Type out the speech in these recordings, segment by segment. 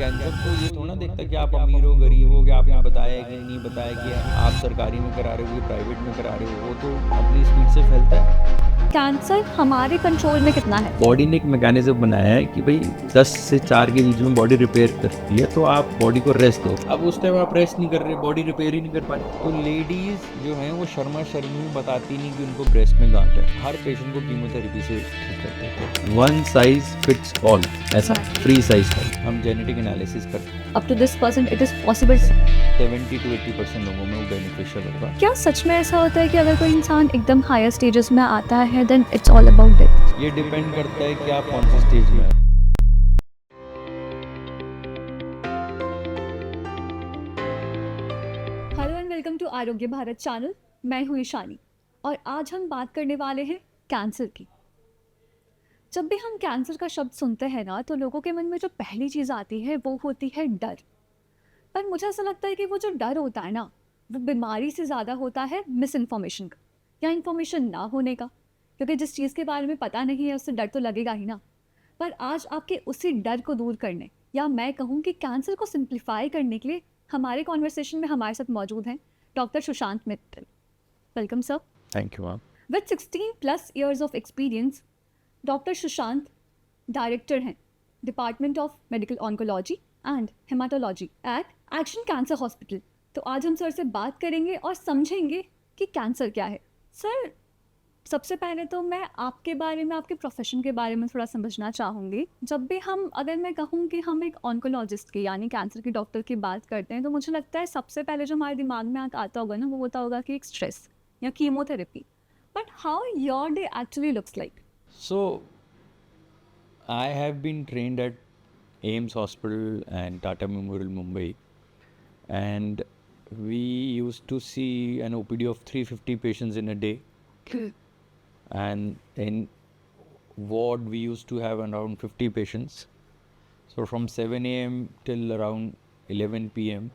Cancer तो ये थोड़ा देखता कि आप अमीर हो गरीब हो, कि आपने बताया कि नहीं बताया, कि आप सरकारी में करा रहे हो कि प्राइवेट में करा रहे हो, वो तो अपनी स्पीड से फैलता है। कैंसर हमारे कंट्रोल में कितना है? बॉडी ने एक मैकेनिज्म बनाया है कि भाई 10 से 4 के बीच में बॉडी रिपेयर करती है, तो आप बॉडी को रेस्ट दो। अब उस टाइम आप रेस्ट नहीं कर रहे, बॉडी रिपेयर ही नहीं कर पा रही, तो लेडीज जो हैं वो शर्मा शर्मी में बताती नहीं कि उनको ब्रेस्ट में गांठ है। हर पेशेंट को कीमोथेरेपी से ठीक करते हैं। वन साइज फिट्स ऑल, ऐसा फ्री साइज है। हम जेनेटिक एनालिसिस करते हैं। Up to this percent it is possible. 70 to 80% लोगों में वो बेनिफिशियल होगा। क्या सच में ऐसा होता है कि अगर कोई इंसान एकदम हायर स्टेजेस में आता है then it's all about death? ये डिपेंड करता है कि आप कौन से स्टेज में हैं। हेलो एंड वेलकम टू आरोग्य भारत चैनल। मैं हूँ ईशानी और आज हम बात करने वाले हैं कैंसर की। जब भी हम कैंसर का शब्द सुनते हैं ना, तो लोगों के मन में जो पहली चीज़ आती है वो होती है डर। पर मुझे ऐसा लगता है कि वो जो डर होता है ना, वो बीमारी से ज़्यादा होता है मिस इन्फॉर्मेशन का या इन्फॉर्मेशन ना होने का। क्योंकि जिस चीज़ के बारे में पता नहीं है उससे डर तो लगेगा ही ना। पर आज आपके उसी डर को दूर करने, या मैं कहूँ कि कैंसर को सिंप्लीफाई करने के लिए हमारे कॉन्वर्सेशन में हमारे साथ मौजूद हैं doctor Sushant Mittal. Welcome sir. Thank you ma'am. With 16+ years of experience, doctor Sushant director हैं department of medical oncology and haematology at Action Cancer Hospital. तो आज हम सर से बात करेंगे और समझेंगे कि कैंसर क्या है। सर, सबसे पहले तो मैं आपके बारे में, आपके प्रोफेशन के बारे में थोड़ा समझना चाहूँगी। जब भी अगर मैं कहूँ कि हम एक ऑन्कोलॉजिस्ट की यानी कैंसर के डॉक्टर की बात करते हैं, तो मुझे लगता है सबसे पहले जो हमारे दिमाग में आता होगा ना, वो होता होगा कि एक स्ट्रेस या chemotherapy. But how your day actually looks like? So, I have been trained at AIMS Hospital and Tata Memorial Mumbai, and we used to see an OPD of 350 patients in a day, and in ward we used to have around 50 patients. So from 7 a.m. till around 11 p.m.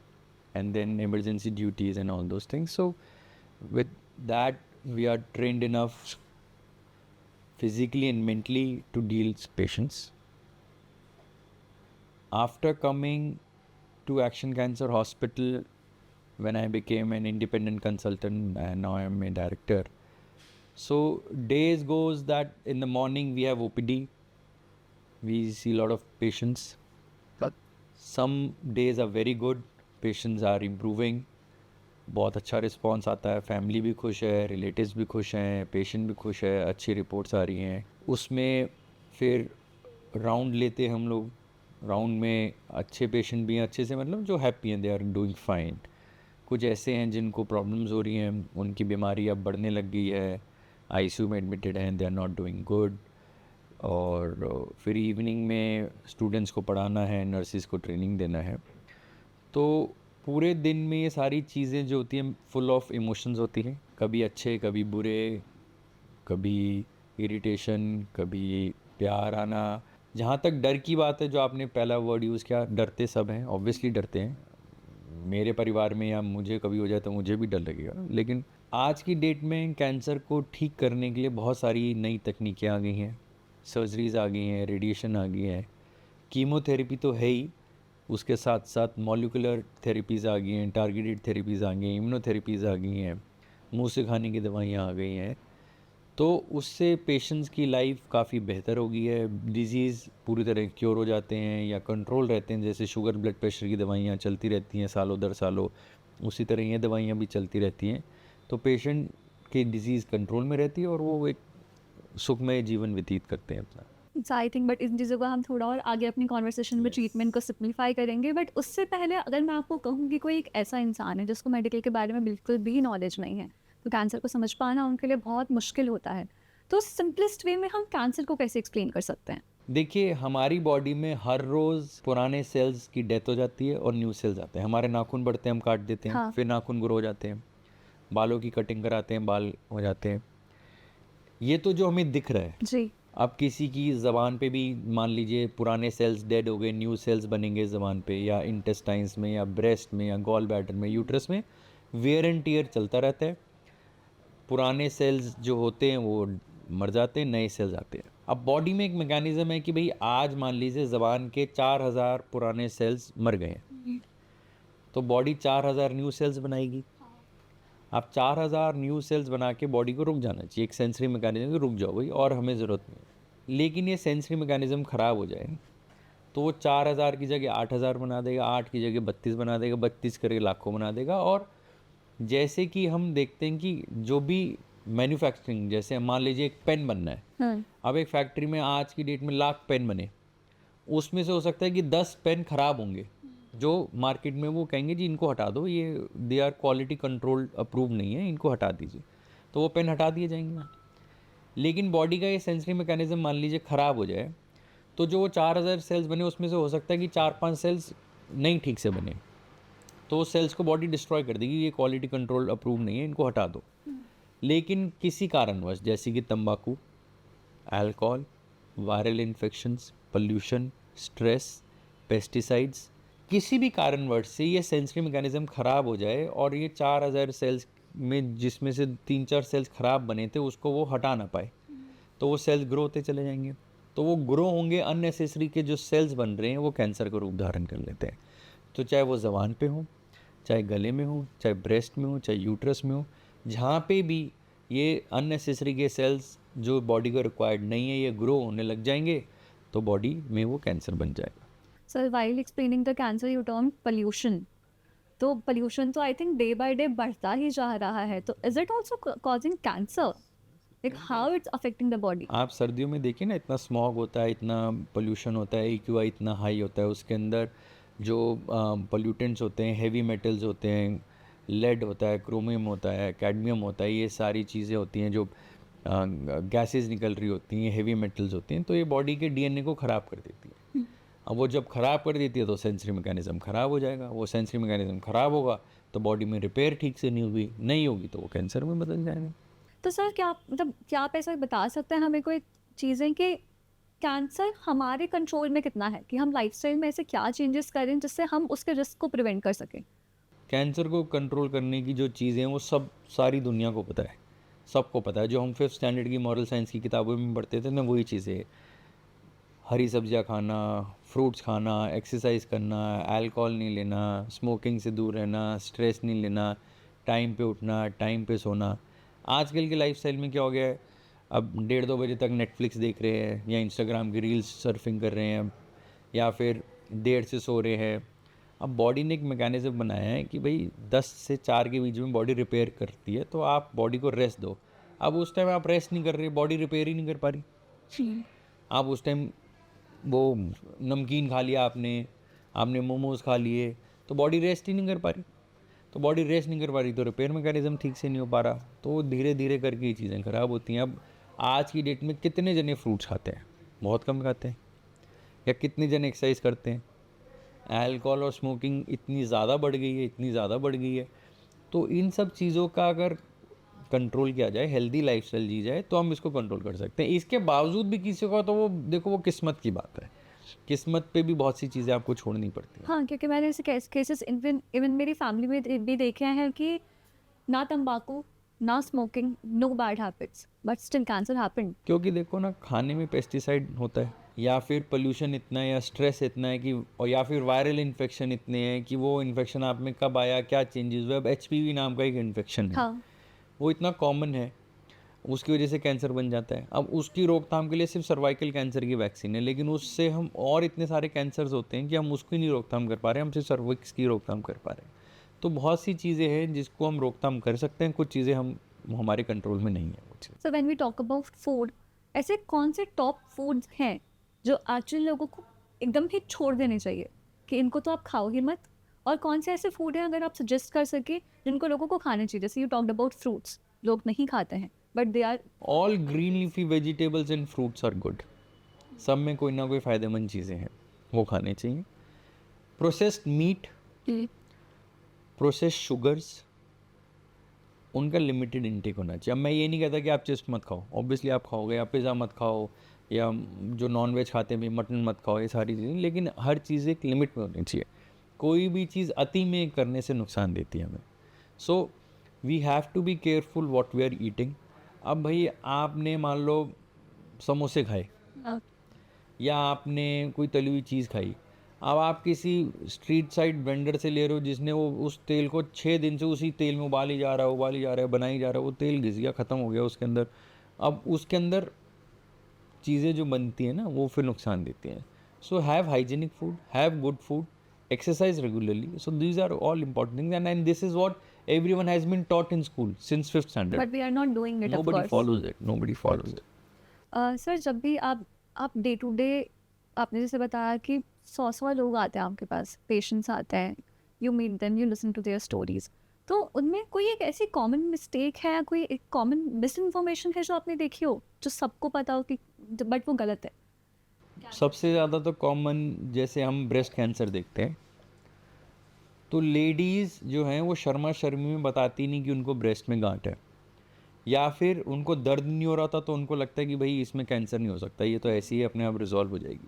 and then emergency duties and all those things. So with that we are trained enough physically and mentally to deal with patients. After coming to Action Cancer Hospital, when I became an independent consultant and now I am a director, so days goes that in the morning we have OPD, we see a lot of patients, but some days are very good, patients are improving, बहुत अच्छा response आता है, family भी खुश है, relatives भी खुश हैं, पेशेंट भी खुश है, अच्छी रिपोर्ट्स आ रही हैं। उसमें फिर राउंड लेते हैं हम लोग। राउंड में अच्छे पेशेंट भी हैं, अच्छे से मतलब जो हैप्पी हैं, दे आर डूइंग फाइन। कुछ ऐसे हैं जिनको प्रॉब्लम्स हो रही हैं, उनकी बीमारी अब बढ़ने लग गई है, आईसीयू में एडमिटेड हैं, they are not doing good. और फिर इवनिंग में स्टूडेंट्स को पढ़ाना है, नर्सिस को ट्रेनिंग देना है। तो पूरे दिन में ये सारी चीज़ें जो होती हैं फुल ऑफ इमोशंस होती हैं, कभी अच्छे कभी बुरे, कभी इरिटेशन, कभी प्यार आना। जहाँ तक डर की बात है, जो आपने पहला वर्ड यूज़ किया, डरते सब हैं, ऑब्वियसली डरते हैं। मेरे परिवार में या मुझे कभी हो जाए तो मुझे भी डर लगेगा। लेकिन आज की डेट में कैंसर को ठीक करने के लिए बहुत सारी नई तकनीकें आ गई हैं, सर्जरीज आ गई हैं, रेडिएशन आ गई हैं, कीमोथेरेपी तो है ही, उसके साथ साथ मॉलिकुलर थेरेपीज़ आ गई हैं, टारगेटेड थेरेपीज़ आ गई हैं, इम्यूनोथेरेपीज़ आ गई हैं, मुंह से खाने की दवाइयाँ आ गई हैं। तो उससे पेशेंट्स की लाइफ काफ़ी बेहतर हो गई है, डिजीज़ पूरी तरह क्योर हो जाते हैं या कंट्रोल रहते हैं। जैसे शुगर ब्लड प्रेशर की दवाइयाँ चलती रहती हैं सालों दर सालों, उसी तरह ये दवाइयाँ भी चलती रहती हैं। तो पेशेंट की डिजीज़ कंट्रोल में रहती है और वो एक सुखमय जीवन व्यतीत करते हैं अपना। आई थिंक बट इन चीज़ों को हम थोड़ा और आगे अपनी कॉन्वर्सेशन में ट्रीटमेंट को सिंप्लीफाई करेंगे। बट उससे पहले अगर मैं आपको कहूँ कि कोई एक ऐसा इंसान है जिसको मेडिकल के बारे में बिल्कुल भी नॉलेज नहीं है, तो कैंसर को समझ पाना उनके लिए बहुत मुश्किल होता है। तो सिंपलेस्ट वे में हम कैंसर को कैसे एक्सप्लेन कर सकते हैं? देखिए, हमारी बॉडी में हर रोज़ पुराने सेल्स की डेथ हो जाती है और न्यू सेल्स आते हैं। हमारे नाखून बढ़ते हैं, हम काट देते हैं, हाँ। फिर नाखून ग्रो हो जाते हैं, बालों की कटिंग कराते हैं, बाल हो जाते हैं। ये तो जो हमें दिख रहा है। जी। अब किसी की ज़बान पे भी मान लीजिए पुराने सेल्स डेड हो गए, न्यू सेल्स बनेंगे ज़बान पे, या इंटेस्टाइन्स में, या ब्रेस्ट में, या गॉल ब्लैडर में, यूट्रस में वेयर एंड टीयर चलता रहता है। पुराने सेल्स जो होते हैं वो मर जाते हैं, नए सेल्स आते हैं। अब बॉडी में एक मैकेनिज्म है कि भाई आज मान लीजिए ज़बान के 4000 पुराने सेल्स मर गए हैं, तो बॉडी 4000 न्यू सेल्स बनाएगी। आप 4000 न्यू सेल्स बना के बॉडी को रुक जाना चाहिए, एक सेंसरी मैकेनिज्म कि रुक जाओ भाई और हमें ज़रूरत नहीं है। लेकिन ये सेंसरी मैकेनिज्म ख़राब हो जाए तो वो 4000 की जगह 8000 बना देगा, 8 की जगह 32 बना देगा, 32 करके लाखों बना देगा। और जैसे कि हम देखते हैं कि जो भी मैन्युफैक्चरिंग, जैसे मान लीजिए एक पेन बनना है, अब एक फैक्ट्री में आज की डेट में लाख पेन बने, उसमें से हो सकता है कि 10 पेन ख़राब होंगे जो मार्केट में वो कहेंगे जी इनको हटा दो, ये they are quality control approve नहीं है, इनको हटा दीजिए, तो वो पेन हटा दिए जाएंगे। लेकिन बॉडी का ये सेंसरी मैकेनिज्म मान लीजिए ख़राब हो जाए तो जो 4000 सेल्स बने उसमें से हो सकता है कि 4-5 सेल्स नहीं ठीक से बने, तो उस सेल्स को बॉडी डिस्ट्रॉय कर देगी, ये क्वालिटी कंट्रोल अप्रूव नहीं है, इनको हटा दो। लेकिन किसी कारणवश जैसे कि तंबाकू, alcohol, viral infections, pollution, stress, pesticides, किसी भी कारणवश से ये सेंसरी मैकेनिज्म ख़राब हो जाए और ये 4000 सेल्स में जिसमें से 3-4 सेल्स ख़राब बने थे उसको वो हटा ना पाए, तो वो सेल्स ग्रो होते चले जाएंगे। तो वो ग्रो होंगे, अननेसेसरी के जो सेल्स बन रहे हैं वो कैंसर का रूप धारण कर लेते हैं। तो चाहे वो ज़बान पे हो, चाहे गले में हो, चाहे ब्रेस्ट में हो, चाहे यूट्रस में हो, जहाँ पे भी ये अननेसेसरी के सेल्स जो बॉडी को रिक्वायर्ड नहीं है ये ग्रो होने लग जाएंगे तो बॉडी में वो कैंसर बन जाएगा। Sir while explaining the cancer you term pollution, तो पोल्यूशन तो I think day by day बढ़ता ही जा रहा है, तो is it also causing cancer, like how it's affecting the body? आप सर्दियों में देखिए ना, इतना स्मॉग होता है, इतना पोल्यूशन होता है, AQI इतना हाई होता है, उसके अंदर जो पोल्यूटेंट्स होते हैं, हेवी मेटल्स होते हैं, लेड होता है, क्रोमियम होता है, कैडमियम होता है, ये सारी चीज़ें होती हैं जो गैसेस निकल रही होती हैं, हेवी मेटल्स होती हैं, तो ये बॉडी के DNA को ख़राब कर देती है। अब वो जब ख़राब कर देती है तो सेंसरी मैकेनिज्म ख़राब हो जाएगा, वो सेंसरी मैकेनिज्म ख़राब होगा तो बॉडी में रिपेयर ठीक से नहीं होगी तो वो कैंसर में बदल जाएगा। तो सर क्या मतलब क्या आप ऐसा बता सकते हैं हमें कोई चीज़ें कि कैंसर हमारे कंट्रोल में कितना है, कि हम लाइफस्टाइल में ऐसे क्या चेंजेस करें जिससे हम उसके रिस्क को प्रिवेंट कर सकें? कैंसर को कंट्रोल करने की जो चीज़ें हैं वो सब सारी दुनिया को पता है, सबको पता है। जो हम 5th स्टैंडर्ड की मॉरल साइंस की किताबों में पढ़ते थे ना, वही चीज़ें, हरी सब्जियां खाना, फ्रूट्स खाना, एक्सरसाइज करना, अल्कोहल नहीं लेना, स्मोकिंग से दूर रहना, स्ट्रेस नहीं लेना, टाइम पे उठना, टाइम पे सोना। आजकल के लाइफस्टाइल में क्या हो गया है, अब 1:30-2 बजे तक नेटफ्लिक्स देख रहे हैं या इंस्टाग्राम की रील्स सर्फिंग कर रहे हैं या फिर देर से सो रहे हैं। अब बॉडी ने एक मैकेनिज्म बनाया है कि भाई 10 से 4 के बीच में बॉडी रिपेयर करती है, तो आप बॉडी को रेस्ट दो। अब उस टाइम आप रेस्ट नहीं कर रहे, बॉडी रिपेयर ही नहीं कर पा रही। आप उस टाइम वो नमकीन खा लिया आपने मोमोज़ खा लिए, तो बॉडी रेस्ट ही नहीं कर पा रही। तो बॉडी रेस्ट नहीं कर पा रही तो रिपेयर मैकेनिज्म ठीक से नहीं हो पा रहा, तो धीरे धीरे करके ये चीज़ें ख़राब होती हैं। अब आज की डेट में कितने जने फ्रूट्स खाते हैं? बहुत कम खाते हैं। या कितने जने एक्सरसाइज करते हैं? अल्कोहल और स्मोकिंग इतनी ज़्यादा बढ़ गई है। तो इन सब चीज़ों का अगर कंट्रोल किया जाए, हेल्दी लाइफस्टाइल जी जाए, तो हम इसको कंट्रोल कर सकते हैं। इसके बावजूद भी किसी को, तो वो देखो वो किस्मत की बात है, किस्मत पे भी बहुत सी चीज़ें आपको छोड़नी पड़ती हैं। हाँ, क्योंकि मैंने ऐसे केसेस इवन मेरी फैमिली में भी देखे हैं कि ना तंबाकू, ना smoking, no bad habits, but still cancer happened. क्योंकि देखो ना, खाने में पेस्टिसाइड होता है, या फिर पोल्यूशन इतना है, या स्ट्रेस इतना है कि, और या फिर वायरल इन्फेक्शन इतने हैं कि वो इन्फेक्शन आप में कब आया, क्या चेंजेस हुए। अब HPV नाम का एक इन्फेक्शन है, हाँ, वो इतना कॉमन है, उसकी वजह से कैंसर बन जाता है। अब उसकी रोकथाम के लिए सिर्फ सर्वाइकल कैंसर की वैक्सीन है, लेकिन उससे हम और इतने सारे कैंसर्स होते हैं कि हम उसकी नहीं रोकथाम कर पा रहे हैं, हम सिर्फ सर्विक्स की रोकथाम कर पा रहे हैं। तो बहुत सी चीज़ें हैं जिसको हम रोकथाम कर सकते हैं, कुछ चीज़ें हम हमारे कंट्रोल में नहीं है वो चीज़। So when we talk about food, ऐसे कौन से टॉप फूड्स हैं जो एक्चुअली लोगों को एकदम ही छोड़ देने चाहिए कि इनको तो आप खाओ ही मत, और कौन से ऐसे फूड हैं अगर आप सजेस्ट कर सके जिनको लोगों को खाने चाहिए? जैसे यू टॉक्ड अबाउट फ्रूट्स, लोग नहीं खाते हैं but they are all green leafy vegetables and fruits are good. सब में कोई ना कोई फ़ायदेमंद चीज़ें हैं, वो खाने चाहिए। प्रोसेस्ड मीट, प्रोसेस्ड शुगर्स, उनका लिमिटेड इंटेक होना चाहिए। अब मैं ये नहीं कहता कि आप चिप्स मत खाओ, ऑब्वियसली आप खाओगे, या पिज़्ज़ा मत खाओ, या जो नॉन वेज खाते हैं मटन मत खाओ, ये सारी चीज़ें, लेकिन हर चीज़ एक लिमिट में होनी चाहिए। कोई भी चीज़ अति में करने से नुकसान देती है हमें। So we have to be careful what we are eating. अब भाई आपने मान लो समोसे खाए, हाँ। या आपने कोई तली हुई चीज़ खाई। अब आप किसी स्ट्रीट साइड वेंडर से ले रहे हो जिसने वो उस तेल को 6 दिन से उसी तेल में उबाली जा रहा है, उबाली जा रहा है, बनाई जा रहा है, वो तेल घिस गया, ख़त्म हो गया उसके अंदर। अब उसके अंदर चीज़ें जो बनती हैं ना वो फिर नुकसान देती हैं। So have hygienic food, have good food, exercise regularly. So these are all important things, and this is what everyone has been taught in school since 5th standard. But we are not doing it of Nobody course. follows it. Nobody follows it. सर जब भी आप day to day, आपने जैसे बताया कि 100 लोग आते हैं आपके पास, पेशेंट्स आते हैं, you meet them, you listen to their stories, तो उनमें कोई एक ऐसी कॉमन मिस्टेक है या कोई एक कॉमन मिस इन्फॉर्मेशन है जो आपने देखी हो, जो सबको पता हो कि बट वो गलत है? सबसे ज़्यादा तो कॉमन, जैसे हम ब्रेस्ट कैंसर देखते हैं तो लेडीज़ जो हैं वो शर्मा शर्मी में बताती नहीं कि उनको ब्रेस्ट में गांठ है, या फिर उनको दर्द नहीं हो रहा था तो उनको लगता है कि भाई इसमें कैंसर नहीं हो सकता, ये तो ऐसी ही अपने आप रिजॉल्व हो जाएगी।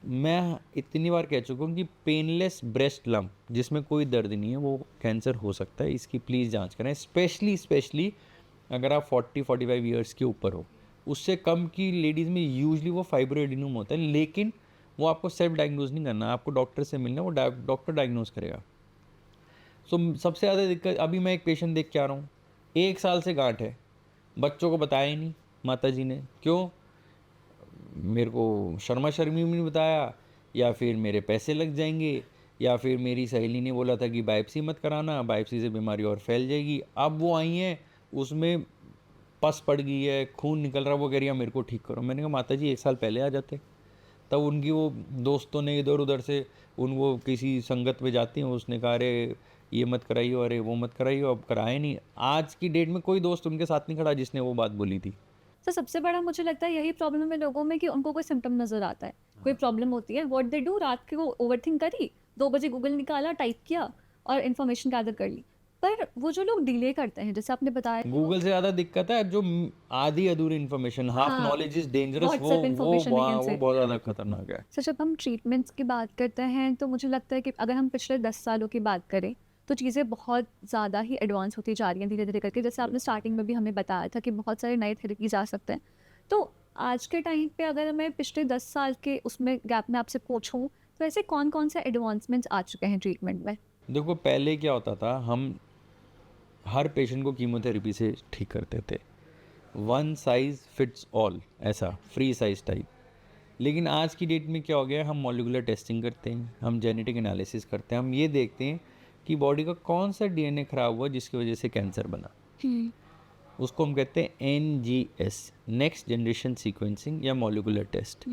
मैं इतनी बार कह चुका हूँ कि पेनलेस ब्रेस्ट लम्प जिसमें कोई दर्द नहीं है वो कैंसर हो सकता है, इसकी प्लीज़ जांच करें। स्पेशली अगर आप 40-45 ईयर्स के ऊपर हो। उससे कम की लेडीज़ में यूजली वो फाइब्रोएडिनोम होता है, लेकिन वो आपको सेल्फ डायग्नोज नहीं करना, आपको डॉक्टर से मिलना, वो डॉक्टर डायग्नोज करेगा। सो सबसे ज़्यादा दिक्कत, अभी मैं एक पेशेंट देख के आ रहा हूँ, 1 साल से गांठ है, बच्चों को बताया ही नहीं माता जी ने। क्यों? मेरे को शर्मा शर्मी में नहीं बताया, या फिर मेरे पैसे लग जाएंगे, या फिर मेरी सहेली ने बोला था कि बायोप्सी मत कराना, बायोप्सी से बीमारी और फैल जाएगी। अब वो आई हैं, उसमें पस पड़ गई है, खून निकल रहा है, वो कह रही है मेरे को ठीक करो। मैंने कहा माता जी 1 साल पहले आ जाते। तब उनकी वो दोस्तों ने इधर उधर से, उनको किसी संगत में जाती हैं, उसने कहा अरे ये मत कराइयो, अरे वो मत कराइयो, अब कराए नहीं। आज की डेट में कोई दोस्त उनके साथ नहीं खड़ा जिसने वो बात बोली थी। तो सबसे बड़ा मुझे लगता है यही प्रॉब्लम है लोगों में कि उनको कोई सिम्टम नज़र आता है, कोई प्रॉब्लम होती है, व्हाट दे डू, रात को ओवरथिंक करी, 2 बजे गूगल निकाला, टाइप किया और इन्फॉर्मेशन गैदर कर ली। पर वो जो लोग डिले करते हैं, जैसे आपने बताया कि वो गूगल से ज़्यादा दिक्कत है जो आधी अधूरी इन्फॉर्मेशन, हाफ हाँ, knowledge is dangerous, WhatsApp information we can वो से। बहुत ज़्यादा खतरनाक है। सर जब हम ट्रीटमेंट्स की बात करते हैं तो मुझे लगता है कि अगर हम पिछले 10 सालों की बात करें तो चीज़ें बहुत ज़्यादा ही एडवांस होती जा रही हैं धीरे धीरे करके। जैसे आपने स्टार्टिंग में भी हमें बताया था कि बहुत सारे नए थेरेपीज आ सकते हैं। तो आज के टाइम पे अगर मैं पिछले 10 साल के उसमें गैप में आपसे पूछूं तो ऐसे कौन कौन से एडवांसमेंट्स आ चुके हैं ट्रीटमेंट में? देखो पहले क्या होता था, हम हर पेशेंट को कीमोथेरेपी से ठीक करते थे, वन साइज़ फिट्स ऑल, ऐसा फ्री साइज टाइप। लेकिन आज की डेट में क्या हो गया, हम मॉलिक्यूलर टेस्टिंग करते हैं, हम जेनेटिक एनालिसिस करते हैं, हम ये देखते हैं कि बॉडी का कौन सा डीएनए ख़राब हुआ जिसकी वजह से कैंसर बना। उसको हम कहते हैं NGS, नेक्स्ट जनरेशन सीक्वेंसिंग या मॉलिक्यूलर टेस्ट।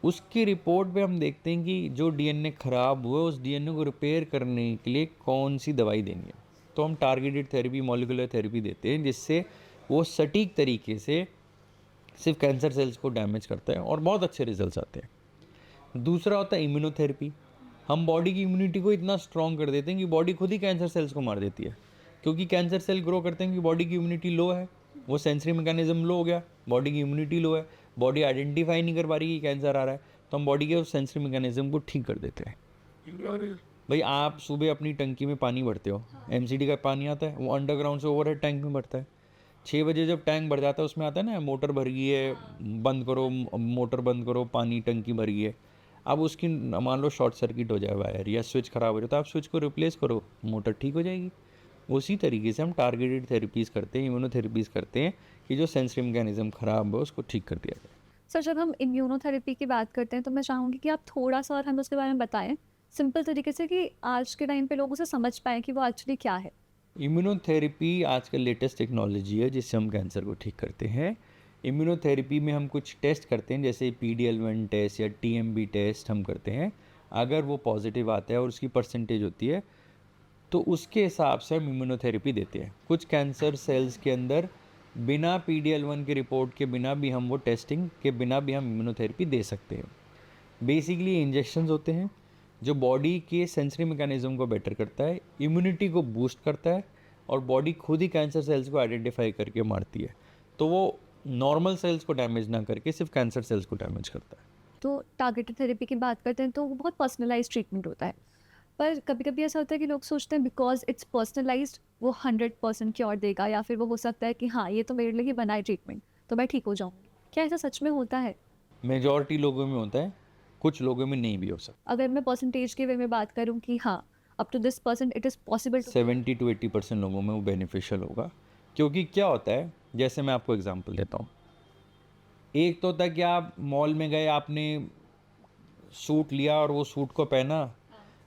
उसकी रिपोर्ट पे हम देखते हैं कि जो डीएनए ख़राब हुआ उस डीएनए को रिपेयर करने के लिए कौन सी दवाई देनी है। तो हम टारगेटेड थेरेपी, मॉलिक्यूलर थेरेपी देते हैं जिससे वो सटीक तरीके से सिर्फ कैंसर सेल्स को डैमेज करता है और बहुत अच्छे रिजल्ट्स आते हैं। दूसरा होता है इम्यूनोथेरेपी। हम बॉडी की इम्यूनिटी को इतना स्ट्रॉन्ग कर देते हैं कि बॉडी खुद ही कैंसर सेल्स को मार देती है, क्योंकि कैंसर सेल ग्रो करते हैं कि बॉडी की इम्यूनिटी लो है, वो सेंसरी मैकेनिज्म लो हो गया, बॉडी की इम्यूनिटी लो है, बॉडी आइडेंटिफाई नहीं कर पा रही कि कैंसर आ रहा है, तो हम बॉडी के उस सेंसरी मैकेनिज्म को ठीक कर देते हैं। भाई आप सुबह अपनी टंकी में पानी भरते हो, MCD का पानी आता है, वो अंडरग्राउंड से ओवरहेड टैंक में भरता है। 6 बजे जब टैंक भर जाता है उसमें आता है ना मोटर भर गई है, बंद करो, मोटर बंद करो, पानी टंकी भर गई है। अब उसकी मान लो शॉर्ट सर्किट हो जाए वायर या स्विच ख़राब हो जाए तो आप स्विच को रिप्लेस करो, मोटर ठीक हो जाएगी। उसी तरीके से हम टारगेटेड थेरेपीज़ करते हैं, इम्यूनोथेरेपीज़ करते हैं कि जो सेंसरी मैकेनिज्म ख़राब है उसको ठीक कर दिया जाए। सर जब हम इम्यूनोथेरेपी की बात करते हैं तो मैं चाहूँगी कि आप थोड़ा सा और हमें उसके बारे में बताएं सिंपल तरीके से कि आज के टाइम पे लोग उसे समझ पाएँ कि वो एक्चुअली क्या है। इम्यूनोथेरेपी आजकल लेटेस्ट टेक्नोलॉजी है जिससे हम कैंसर को ठीक करते हैं। इम्यूनोथेरेपी में हम कुछ टेस्ट करते हैं, जैसे PD-L1 टेस्ट या TMB टेस्ट हम करते हैं। अगर वो पॉजिटिव आता है और उसकी परसेंटेज होती है तो उसके हिसाब से हम इम्यूनोथेरेपी देते हैं। कुछ कैंसर सेल्स के अंदर बिना PD-L1 की रिपोर्ट के बिना भी हम वो टेस्टिंग के बिना भी हम इम्यूनोथेरेपी दे सकते हैं। बेसिकली इंजेक्शंस होते हैं जो बॉडी के सेंसरी मैकेनिज्म को बेटर करता है, इम्यूनिटी को बूस्ट करता है और बॉडी खुद ही कैंसर सेल्स को आइडेंटिफाई करके मारती है। तो वो नॉर्मल सेल्स को डैमेज ना करके सिर्फ कैंसर सेल्स को डैमेज करता है। तो टारगेटेड थेरेपी की बात करते हैं तो वो बहुत पर्सनलाइज ट्रीटमेंट होता है, पर कभी कभी ऐसा होता है कि लोग सोचते हैं बिकॉज इट्स पर्सनलाइज्ड वो 100% क्योर देगा, या फिर वो हो सकता है कि हाँ ये तो मेरे लिए ही बना है ट्रीटमेंट तो मैं ठीक हो जाऊँगी। क्या ऐसा सच में होता है? मेजॉरिटी लोगों में होता है, कुछ लोगों में नहीं भी हो सकता। अगर मैं परसेंटेज के वे में बात करूँ कि हाँ, up to this percent it is possible to 70 to 80% लोगों में वो बेनिफिशियल होगा। क्योंकि क्या होता है, जैसे मैं आपको एग्जांपल देता हूँ। एक तो होता है कि आप मॉल में गए, आपने सूट लिया और वो सूट को पहना,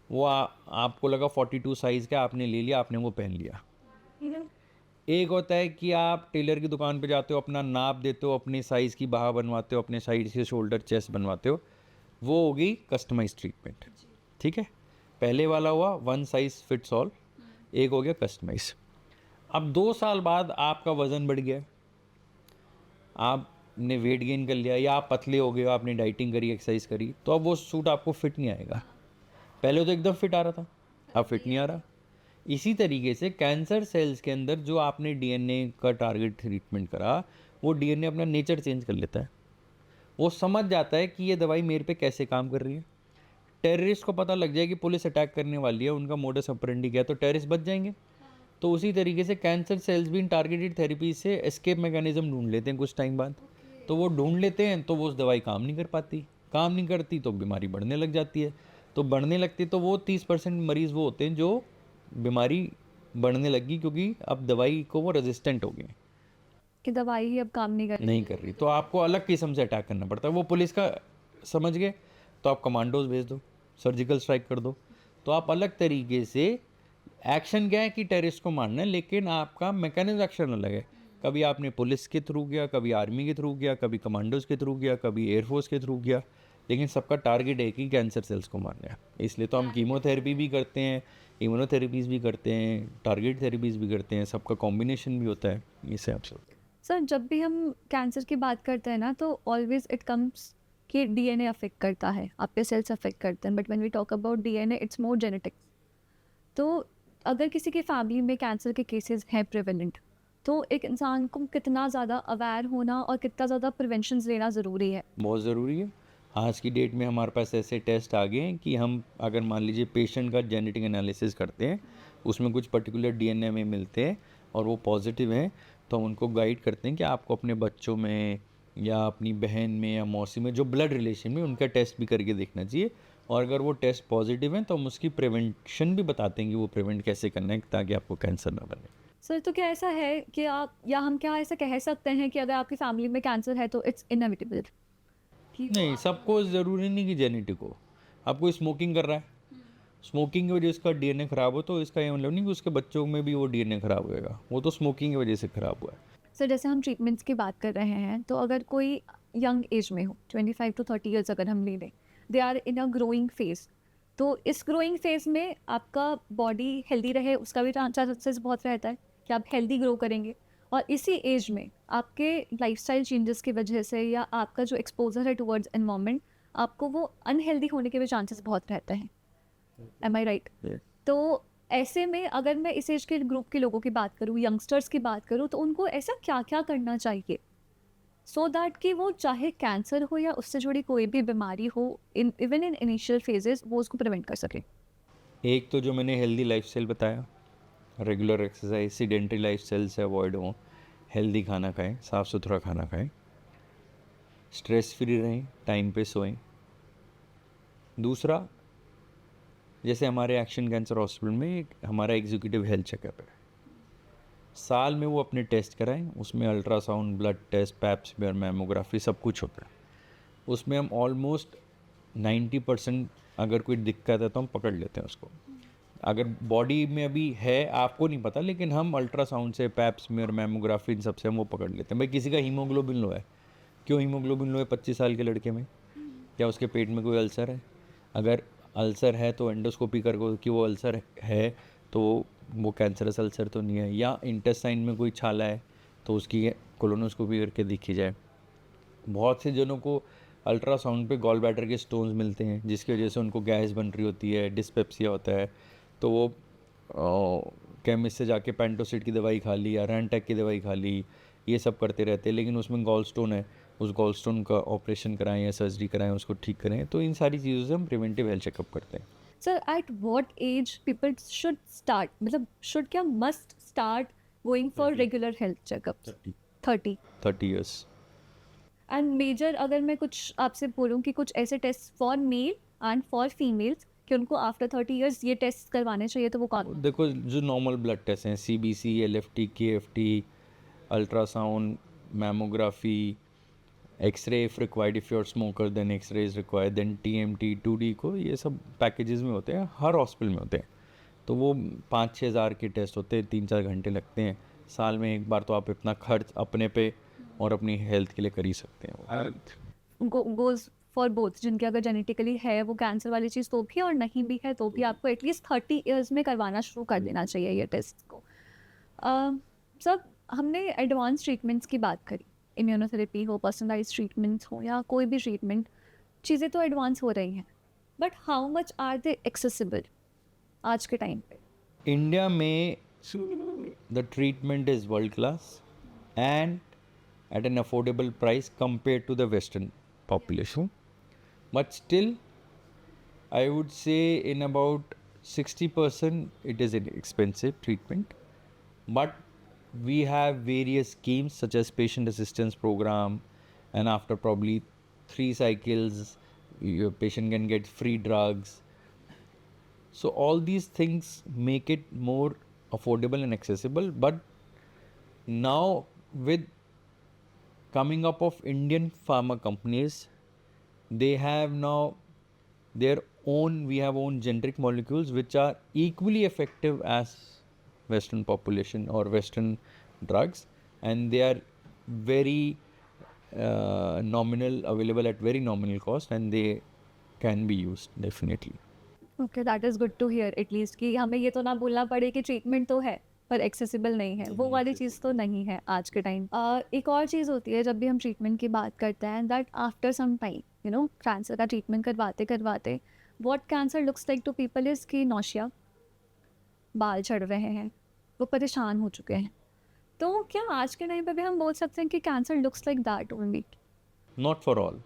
वो आपको लगा 42 साइज़ का, आपने ले लिया, आपने वो पहन लिया। एक होता है कि आप टेलर की दुकान पे जाते हो, अपना नाप देते हो, अपने साइज़ की बाह बनवाते हो, अपने साइज़ के शोल्डर चेस्ट बनवाते हो, वो होगी कस्टमाइज ट्रीटमेंट। ठीक है, पहले वाला हुआ वन साइज़ फिट्स ऑल, एक हो गया कस्टमाइज। अब 2 साल बाद आपका वज़न बढ़ गया, आपने वेट गेन कर लिया, या आप पतले हो गए हो, आपने डाइटिंग करी, एक्सरसाइज करी, तो अब वो सूट आपको फिट नहीं आएगा। पहले तो एकदम फिट आ रहा था, अब फिट नहीं आ रहा। इसी तरीके से कैंसर सेल्स के अंदर जो आपने डीएनए का टारगेट ट्रीटमेंट करा, वो डीएनए अपना नेचर चेंज कर लेता है। वो समझ जाता है कि ये दवाई मेरे पे कैसे काम कर रही है। टेररिस्ट को पता लग जाए कि पुलिस अटैक करने वाली है, उनका मोडस ऑपरेंडी क्या है, तो टेररिस्ट बच जाएंगे। तो उसी तरीके से कैंसर सेल्स भी इन टारगेटेड थेरेपी से एस्केप मैकेनिज्म ढूंढ लेते हैं कुछ टाइम बाद। तो वो ढूंढ लेते हैं, तो वो उस दवाई काम नहीं कर पाती, काम नहीं करती तो बीमारी बढ़ने लग जाती है। तो बढ़ने लगती तो वो 30% मरीज़ वो होते हैं जो बीमारी बढ़ने लगी, क्योंकि अब दवाई को वो रेजिस्टेंट हो गए, कि दवाई ही अब काम नहीं कर नहीं कर रही। तो आपको अलग किस्म से अटैक करना पड़ता है। वो पुलिस का समझ गए तो आप कमांडोज भेज दो, सर्जिकल स्ट्राइक कर दो। तो आप अलग तरीके से, एक्शन क्या है कि टेररिस्ट को मारना है, लेकिन आपका मैकेनिज्म एक्शन अलग है। कभी आपने पुलिस के थ्रू किया, कभी आर्मी के थ्रू किया, कभी कमांडोज के थ्रू किया, कभी एयरफोर्स के थ्रू किया, लेकिन सबका टारगेट है कि कैंसर सेल्स को मारना है। इसलिए तो हम कीमोथेरेपी भी करते हैं, इम्यूनोथेरेपीज़ भी करते हैं, टारगेट थेरेपीज़ भी करते हैं, सबका कॉम्बिनेशन भी होता है। इसे आप सब सर, जब भी हम कैंसर की बात करते हैं ना, तो ऑलवेज इट कम्स कि डीएनए अफेक्ट करता है, आपके सेल्स अफेक्ट करते हैं, but when we talk about DNA it's more genetics. तो अगर किसी की फैमिली में कैंसर के केसेस हैं प्रिवेलेंट, तो एक इंसान को कितना ज़्यादा अवेयर होना और कितना ज़्यादा प्रिवेंशन लेना ज़रूरी है? बहुत ज़रूरी है। आज की डेट में हमारे पास ऐसे टेस्ट आ गए हैं कि हम अगर मान लीजिए पेशेंट का जेनेटिक एनालिसिस करते हैं, उसमें कुछ पर्टिकुलर डीएनए में मिलते हैं और वो पॉजिटिव हैं, तो हम उनको गाइड करते हैं कि आपको अपने बच्चों में या अपनी बहन में या मौसी में जो ब्लड रिलेशन में, उनका टेस्ट भी करके देखना चाहिए। और अगर वो टेस्ट पॉजिटिव हैं तो हम उसकी प्रिवेंशन भी बताते हैं कि वो प्रिवेंट कैसे करना है ताकि आपको कैंसर ना बने। सर, तो क्या ऐसा है कि आप, या हम क्या ऐसा कह सकते हैं कि अगर आपकी फैमिली में कैंसर है तो इट्स इनएविटेबल कि नहीं, सबको ज़रूरी नहीं कि जेनेटिक हो। अब कोई स्मोकिंग कर रहा है, स्मोकिंग की वजह से उसका डीएनए ख़राब हो, तो इसका ये मतलब नहीं कि उसके बच्चों में भी वो डीएनए ख़राब होएगा। वो तो स्मोकिंग की वजह से ख़राब हुआ है। सर, जैसे हम ट्रीटमेंट्स की बात कर रहे हैं, तो अगर कोई यंग एज में हो, 25 to 30 ईयर्स अगर हम ले लें, they are in a growing phase, तो इस ग्रोइंग फेज में आपका बॉडी हेल्दी रहे उसका भी चांसेस बहुत रहता है कि आप हेल्दी ग्रो करेंगे। और इसी एज में आपके लाइफस्टाइल चेंजेस की वजह से या आपका जो एक्सपोजर है टुवर्ड्स एनवायरनमेंट, आपको वो अनहेल्दी होने के भी चांसेस बहुत रहते हैं। एम आई राइट? Yeah. तो ऐसे में अगर मैं इस एज के ग्रुप के लोगों की बात करूँ, यंगस्टर्स की बात करूँ, तो उनको ऐसा क्या क्या करना चाहिए सो दैट कि वो चाहे कैंसर हो या उससे जुड़ी कोई भी बीमारी हो, in even in initial phases वो उसको प्रिवेंट कर सके? एक तो जो मैंने हेल्दी लाइफस्टाइल बताया, रेगुलर एक्सरसाइज, सीडेंटरी लाइफस्टाइल से अवॉइड हो, हेल्दी खाना खाएं, साफ़ सुथरा खाना खाएं, स्ट्रेस फ्री रहें, टाइम पे सोएं। दूसरा, जैसे हमारे एक्शन कैंसर हॉस्पिटल में एक हमारा एग्जीक्यूटिव हेल्थ चेकअप है, साल में वो अपने टेस्ट कराएं, उसमें ultrasound, blood test, pap smear, mammography, सब कुछ होता है। उसमें हम ऑलमोस्ट 90% अगर कोई दिक्कत है तो हम पकड़ लेते हैं उसको। अगर बॉडी में अभी है आपको नहीं पता, लेकिन हम अल्ट्रासाउंड से, पैप स्मीयर, मैमोग्राफी, इन सब से हम वो पकड़ लेते हैं। भाई किसी का हीमोग्लोबिन लो है, क्यों हीमोग्लोबिन लो है 25 साल के लड़के में? क्या उसके पेट में कोई अल्सर है? अगर अल्सर है तो एंडोस्कोपी कर कि वो अल्सर है, तो वो कैंसरस अल्सर तो नहीं है। या इंटेस्टाइन में कोई छाला है तो उसकी कोलोनोस्कोपी करके देखी जाए। बहुत से जनों को अल्ट्रासाउंड पे गॉल ब्लैडर के स्टोन्स मिलते हैं, जिसकी वजह से उनको गैस बन रही होती है, डिस्पेप्सिया होता है, तो वो केमिस्ट से जाके पेंटोसिड की दवाई खा ली या रैनटेक की दवाई खा ली, ये सब करते रहते हैं। लेकिन उसमें गॉल स्टोन है, उस गॉल स्टोन का ऑपरेशन कराएं या सर्जरी कराएं, उसको ठीक करें। तो इन सारी चीज़ों से हम प्रिवेंटिव हेल्थ चेकअप करते हैं। Sir, at what age people should start, मतलब शुड क्या must start going for regular health checkup? 30? 30 years. And major अगर मैं कुछ आपसे बोलूँ कि कुछ ऐसे test for male and for females कि उनको आफ्टर 30 years ये टेस्ट करवाने चाहिए, तो वो कौन? देखो, जो नॉर्मल ब्लड टेस्ट हैं, CBC, LFT, KFT, ultrasound, mammography, X-ray if required, if you are smoker then X-ray is required, then TMT 2D को, ये सब पैकेजेस में होते हैं, हर हॉस्पिटल में होते हैं। तो वो 5-6 हज़ार के टेस्ट होते हैं, 3-4 घंटे लगते हैं साल में एक बार। तो आप इतना खर्च अपने पे और अपनी हेल्थ के लिए कर ही सकते हैं। गोज फॉर बोथ, जिनके अगर जेनेटिकली है वो कैंसर वाली चीज़ तो भी, और नहीं भी है तो भी आपको एटलीस्ट 30 years में करवाना शुरू कर देना चाहिए ये टेस्ट को। सब हमने एडवांस ट्रीटमेंट्स की बात करी, इम्यूनोथेरेपी हो, पर्सनलाइज ट्रीटमेंट्स हो, या कोई भी ट्रीटमेंट, चीज़ें तो एडवांस हो रही हैं, but how much are they accessible आज के टाइम पे? इंडिया में the treatment is world class and at an affordable price compared to the Western population. But still, I would say in about 60% it is an expensive treatment. But we have various schemes such as patient assistance program, and after probably 3 cycles, your patient can get free drugs. So all these things make it more affordable and accessible. But now with coming up of Indian pharma companies, they have now their own, we have own generic molecules which are equally effective as Western population or Western drugs, and they are very nominal, available at very nominal cost, and they can be used definitely. Okay, that is good to hear at least कि हमें ये तो ना बोलना पड़े कि treatment तो है पर एक्सेसिबल नहीं है, वो वाली चीज़ तो नहीं है आज के टाइम। एक और चीज़ होती है जब भी हम ट्रीटमेंट की बात करते हैं, that after some time cancer का ट्रीटमेंट करवाते करवाते what cancer looks like to people is कि नौशिया, बाल झड़ रहे हैं, वो परेशान हो चुके हैं। तो क्या आज के टाइम पे भी हम बोल सकते हैं कि cancer looks like that only? Not for all.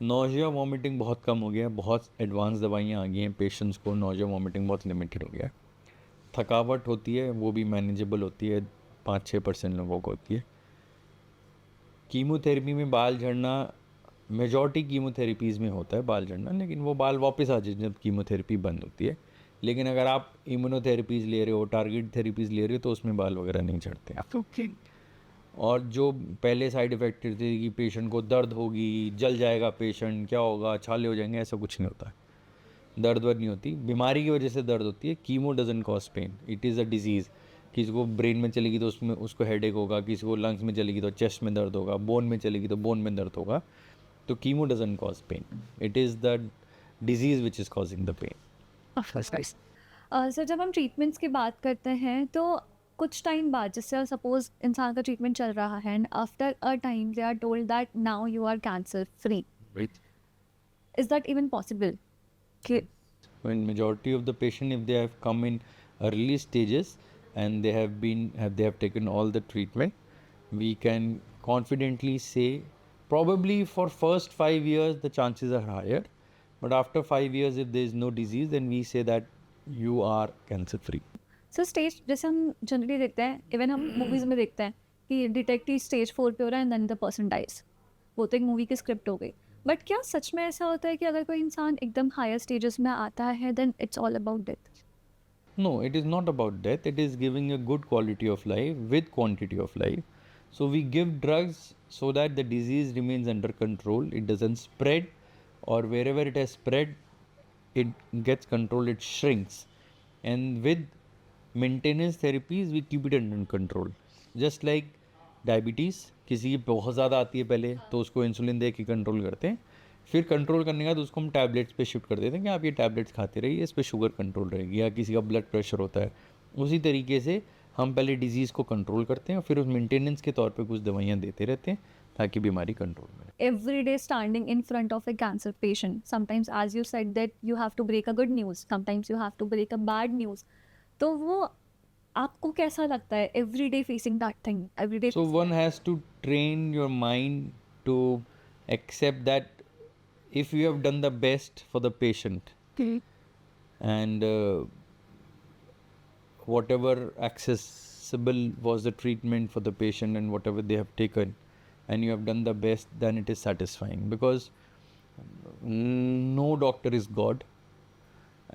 Nausea vomiting बहुत कम हो गया है, बहुत एडवांस दवाइयाँ आ गई हैं, पेशेंट्स को नोजिया वॉमिटिंग बहुत लिमिटेड हो गया है। थकावट होती है, वो भी मैनेजेबल होती है, 5-6% लोगों को होती है। कीमोथेरेपी में बाल झड़ना, मेजॉरिटी कीमोथेरेपीज़ में होता है बाल झड़ना, लेकिन वो बाल वापस आ जाते हैं जब कीमोथेरेपी बंद होती है। लेकिन अगर आप इम्यूनोथेरेपीज़ ले रहे हो, टारगेट थेरेपीज़ ले रहे हो, तो उसमें बाल वगैरह नहीं झड़ते। और जो पहले साइड इफ़ेक्ट थे कि पेशेंट को दर्द होगी, जल जाएगा पेशेंट, क्या होगा, छाले हो जाएंगे, ऐसा कुछ नहीं होता है। दर्द वर्द नहीं होती, बीमारी की वजह से दर्द होती है। Chemo doesn't cause pain, it is a disease. किसी को ब्रेन में चलेगी तो उसमें उसको हेडेक होगा, किसी को लंग्स में चलेगी तो चेस्ट में दर्द होगा, बोन में चलेगी तो बोन में दर्द होगा। तो chemo doesn't cause pain, it is the disease which is causing the pain. Sir, जब हम ट्रीटमेंट्स की बात करते हैं तो कुछ टाइम बाद, जैसे सपोज इंसान का ट्रीटमेंट चल रहा है and after a time they are told that now you are cancer free, is that even possible? कि When majority of the patient, if they have come in early stages and they have taken all the treatment, we can confidently say probably for first 5 years the chances are higher, but after 5 years if there is no disease, then we say that you are cancer free. Sir, stage जैसे हम generally देखते हैं, even हम movies में देखते हैं कि detective stage 4 पे हो रहा है and then the person dies, वो तो एक मूवी की स्क्रिप्ट हो गई। बट क्या सच में ऐसा होता है कि अगर कोई इंसान एकदम हायर स्टेजेस में आता है then it's all about death? No, it is not about death. It is giving a good quality of life with quantity of life. So we give drugs so that the disease remains under control. It doesn't spread, or wherever it has spread, it gets control. It shrinks, and with maintenance therapies, we keep it under control. Just like diabetes, किसी की बहुत ज़्यादा आती है पहले तो उसको insulin दे के कंट्रोल करते हैं, फिर कंट्रोल करने के बाद उसको हम टैबलेट्स पे शिफ्ट कर देते हैं कि आप ये टैबलेट्स खाते रहिए, इस पे शुगर कंट्रोल रहेगी। या किसी का ब्लड प्रेशर होता है, उसी तरीके से हम पहले डिजीज़ को कंट्रोल करते हैं और फिर उस मेंटेनेंस के तौर पे कुछ दवाइयाँ देते रहते हैं ताकि बीमारी कंट्रोल में रहे। Every day standing in front of a cancer patient, sometimes as you said that you have to break a good news, sometimes you have to break a bad news, तो वो आपको कैसा लगता है every day facing that thing, every day? So one has to train your mind to accept that if you have done the best for the patient, and whatever accessible was the treatment for the patient and whatever they have taken, and you have done the best, then it is satisfying, because no doctor is God,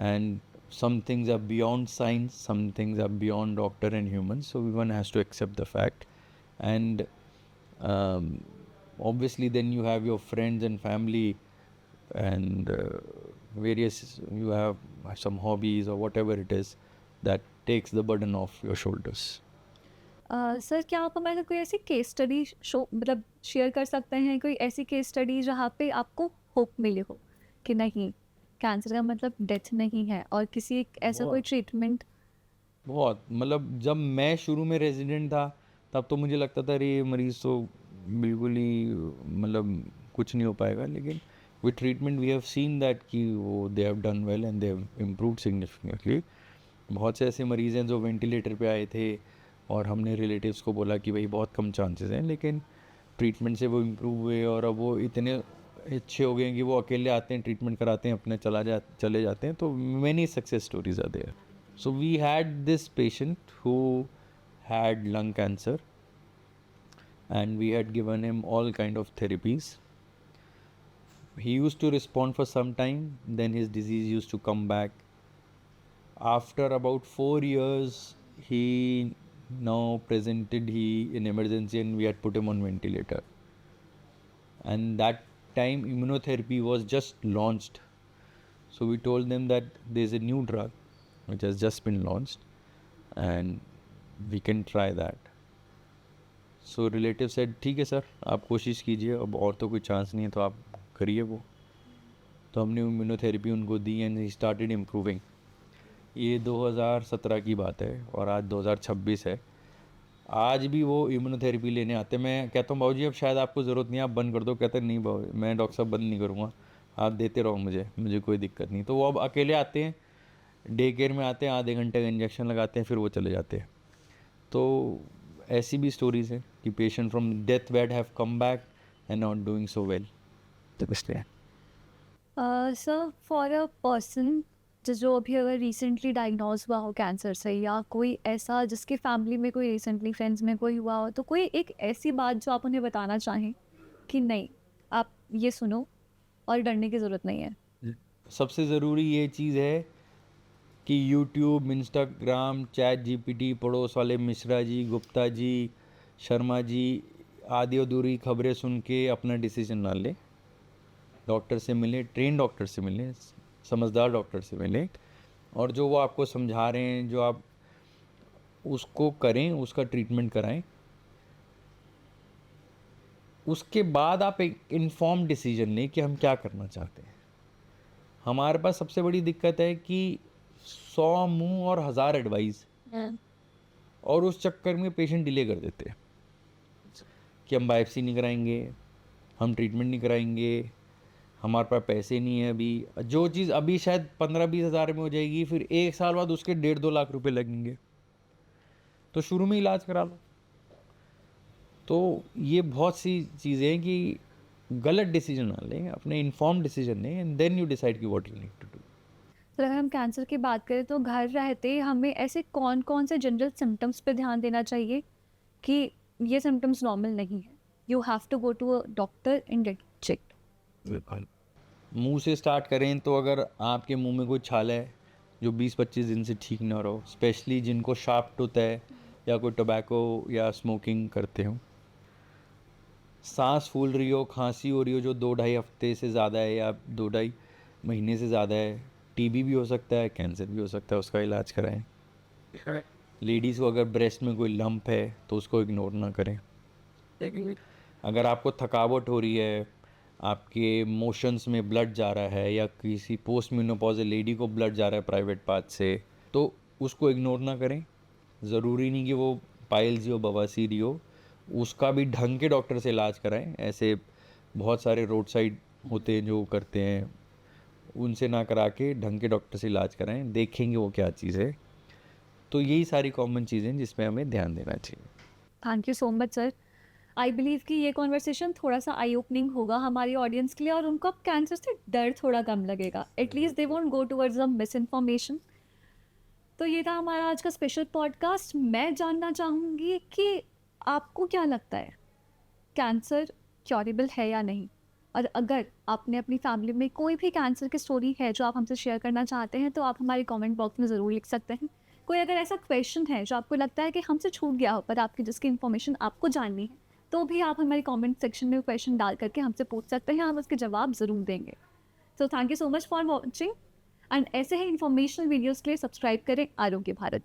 and some things are beyond science, some things are beyond doctor and humans, so one has to accept the fact. And obviously then you have your friends and family, and various, you have some hobbies or whatever it is that takes the burden off your shoulders. Sir क्या आप हमारे साथ कोई ऐसी case study show मतलब share कर सकते हैं, कोई ऐसी केस स्टडी जहाँ पे आपको होप मिले हो कि नहीं, कैंसर का मतलब डेथ नहीं है, और किसी एक ऐसा कोई बहुत ट्रीटमेंट? बहुत मतलब जब मैं शुरू में रेजिडेंट था तब तो मुझे लगता था अरे ये मरीज़ तो बिल्कुल ही मतलब कुछ नहीं हो पाएगा, लेकिन with treatment we have seen that कि वो they have done well and they have improved significantly. बहुत से ऐसे मरीज़ हैं जो वेंटिलेटर पे आए थे और हमने रिलेटिव्स को बोला कि भाई बहुत कम चांसेस हैं, लेकिन ट्रीटमेंट से वो इम्प्रूव हुए और अब वो इतने अच्छे हो गए हैं कि वो अकेले आते हैं, ट्रीटमेंट कराते हैं, अपने चले जाते हैं। तो many success stories are there. So we had this patient who had lung cancer, and we had given him all kind of therapies. He used to respond for some time, then his disease used to come back. After about 4 years, he now presented in emergency, and we had put him on ventilator. And that time immunotherapy was just launched. So we told them that there's a new drug which has just been launched and we can try that. So relative said ठीक है sir, आप कोशिश कीजिए, अब और तो कोई chance नहीं है तो आप करिए वो। तो हमने इम्यूनोथेरेपी उनको दी एंड ही स्टार्टेड इम्प्रूविंग। ये 2017 की बात है और आज 2026 है। आज भी वो इम्यूनोथेरेपी लेने आते हैं। मैं कहता हूँ बाबूजी अब शायद आपको ज़रूरत नहीं है, आप बंद कर दो। कहते हैं नहीं बाबू, मैं डॉक्टर साहब बंद नहीं करूँगा, आप देते रहो मुझे कोई दिक्कत नहीं। तो वो अब अकेले आते हैं, डे केयर में आते हैं, आधे घंटे का इंजेक्शन लगाते हैं, फिर वो चले जाते हैं। तो ऐसी भी स्टोरीज हैं कि patient from death bed have come back and not doing so well. तो इसलिए सर फॉर अ पर्सन जो अभी अगर रिसेंटली डायग्नोज हुआ हो कैंसर से, या कोई ऐसा जिसकी फैमिली में कोई रिसेंटली फ्रेंड्स में कोई हुआ हो, तो कोई एक ऐसी बात जो आप उन्हें बताना चाहें कि नहीं, आप ये सुनो और डरने की ज़रूरत नहीं है? सबसे ज़रूरी ये चीज़ है कि यूट्यूब, इंस्टाग्राम, चैट जीपीटी, पड़ोस वाले मिश्रा जी, गुप्ता जी, शर्मा जी आदि अधूरी खबरें सुन के अपना डिसीजन ना ले। डॉक्टर से मिले, ट्रेन डॉक्टर से मिले, समझदार डॉक्टर से मिले, और जो वो आपको समझा रहे हैं, जो आप उसको करें, उसका ट्रीटमेंट कराएं। उसके बाद आप एक इन्फॉर्म डिसीजन लें कि हम क्या करना चाहते हैं। हमारे पास सबसे बड़ी दिक्कत है कि 100 मुंह और 1000 एडवाइस, और उस चक्कर में पेशेंट डिले कर देते हैं कि हम बायोप्सी नहीं कराएंगे, हम ट्रीटमेंट नहीं कराएंगे, हमारे पास पैसे नहीं है अभी। जो चीज़ अभी शायद 15-20 हज़ार में हो जाएगी, फिर 1 साल बाद उसके 1.5-2 लाख रुपए लगेंगे। तो शुरू में इलाज करा लो। तो ये बहुत सी चीज़ें हैं कि गलत डिसीजन ना लें, अपने इन्फॉर्म डिसीजन लें, एंड देन यू डिसाइड कि what you need to do. तो अगर हम कैंसर की बात करें तो घर रहते हमें ऐसे कौन कौन से जनरल सिम्टम्स पे ध्यान देना चाहिए कि ये सिम्टम्स नॉर्मल नहीं है, you have to go to a doctor and get checked? मुंह से स्टार्ट करें तो अगर आपके मुंह में कोई छाला है जो 20-25 दिन से ठीक ना रहो, स्पेशली जिनको शार्प टूथ है या कोई टोबैको या स्मोकिंग करते हो, सांस फूल रही हो, खांसी हो रही हो जो 2-2.5 हफ्ते से ज़्यादा है या 2-2.5 महीने से ज़्यादा है, टीबी भी हो सकता है, कैंसर भी हो सकता है, उसका इलाज कराएं। लेडीज़ को अगर ब्रेस्ट में कोई लंप है तो उसको इग्नोर ना करें। अगर आपको थकावट हो रही है, आपके मोशंस में ब्लड जा रहा है, या किसी पोस्ट मेनोपॉजल लेडी को ब्लड जा रहा है प्राइवेट पार्ट से, तो उसको इग्नोर ना करें। ज़रूरी नहीं कि वो पाइल्स हो, बवासीर हो, उसका भी ढंग के डॉक्टर से इलाज कराएं। ऐसे बहुत सारे रोड साइड होते हैं जो करते हैं, उनसे ना करा के ढंग के डॉक्टर से इलाज कराएं, देखेंगे वो क्या चीज़ है। तो यही सारी कॉमन चीज़ें जिसमें हमें ध्यान देना चाहिए। Thank you so much sir. I believe कि ये कॉन्वर्सेशन थोड़ा सा आई ओपनिंग होगा हमारी ऑडियंस के लिए, और उनको अब कैंसर से डर थोड़ा कम लगेगा, at least they won't go towards a miss information. तो ये था हमारा आज का स्पेशल पॉडकास्ट। मैं जानना चाहूँगी कि आपको क्या लगता है कैंसर क्योरेबल है या नहीं, और अगर आपने अपनी फैमिली में कोई भी कैंसर की स्टोरी है जो आप हमसे शेयर करना चाहते हैं तो आप हमारे कमेंट बॉक्स में ज़रूर लिख सकते हैं। कोई अगर ऐसा क्वेश्चन है जो आपको लगता है कि हमसे छूट गया हो पर आपकी जिसकी इन्फॉर्मेशन आपको जाननी है, तो भी आप हमारे कमेंट सेक्शन में क्वेश्चन डाल करके हमसे पूछ सकते हैं, हम उसके जवाब ज़रूर देंगे। So thank you so much for watching, and ऐसे ही इन्फॉर्मेशनल वीडियोज़ के लिए सब्सक्राइब करें आरोग्य भारत।